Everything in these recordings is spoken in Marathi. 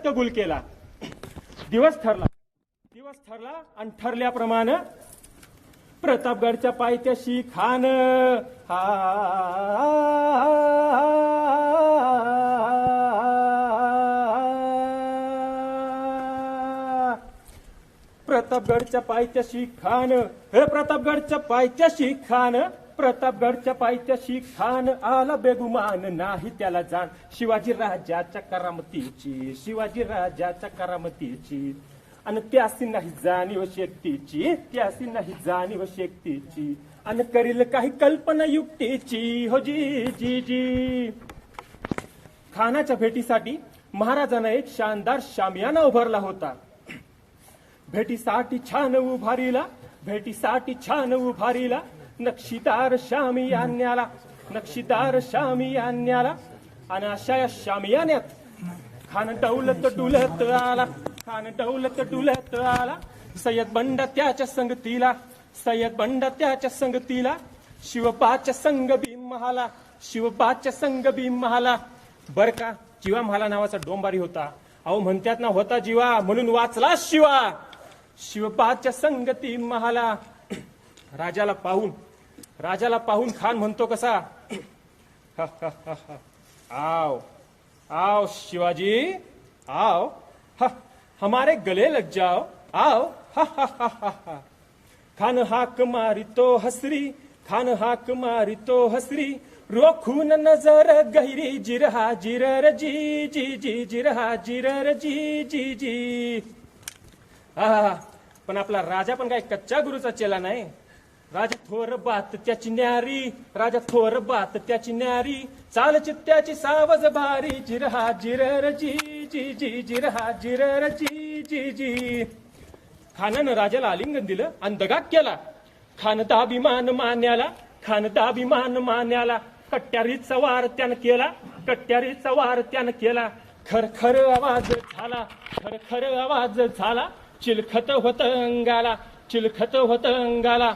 कबूल केला. दिवस ठरला आणि ठरल्याप्रमाणे प्रतापगडच्या पायथ्याशी खान प्रतापगडच्या पायथ्याशी खान प्रतापगडच्या पायथ्याशी खान आला बेगुमान नाही त्याला जाण शिवाजी राजाच्या करामतीची आणि त्यासी नाही जाणीव शेकतीची आणि करील काही कल्पना युक्तीची हो जी. खानाच्या भेटीसाठी महाराजांना एक शानदार शामियाना उभारला होता. भेटीसाठी छान उभारीला नक्षीदार शामियान्याला आणि अशा या शामियान्यात खान डौलत डुलत आला. सय्यद बंड त्याच्या संगतीला शिवबाच्या संगबी महाला बर का. जीवा महाला नावाचा डोंबारी होता. अहो म्हणतात ना होता जीवा म्हणून वाचला शिवा. शिवबाच्या संगती महाला राजाला पाहून खान म्हणतो कसा आओ शिवाजी आओ हमारे गले लग जाओ आओ खान हाक मारी तो हसरी रोखून नजर गहिरी जिरहा जिरर जी. पण आपला राजा पण काही कच्च्या गुरुचा चेला नाही. राजा थोर बात त्याची न्यारी चाल चित्त्याची सावज भारी जिरहा जिरर जी. खानानं राजाला आलिंगन दिलं आणि दगा केला. खान दाभिमान मान्याला कट्यारीचा वार त्यानं केला. खरखर आवाज झाला चिलखत होत अंगाला.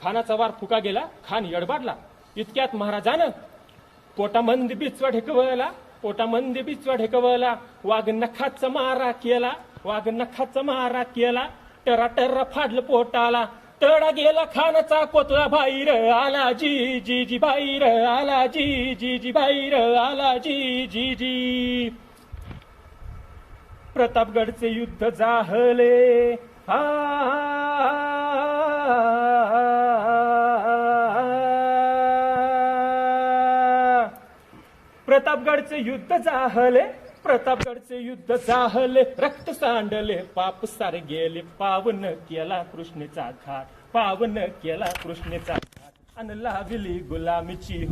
खानाचा वार फुका गेला. खान यडबाडला. इतक्यात महाराजानं पोटामंदी बिचवा ढेकवला. वाघ नखाचा मारा केला. टरा फाडलं पोटाला. तडा गेला खानाचा कोतळा बाहेर आला जी बाहेर आला जी बाहेर आला जी. प्रतापगडचे युद्ध जाहले प्रतापगडचे युद्ध जाहले रक्त सांडले पाप सारे गेले पावन केला कृष्णेचा घाट अन लागली गुलामीची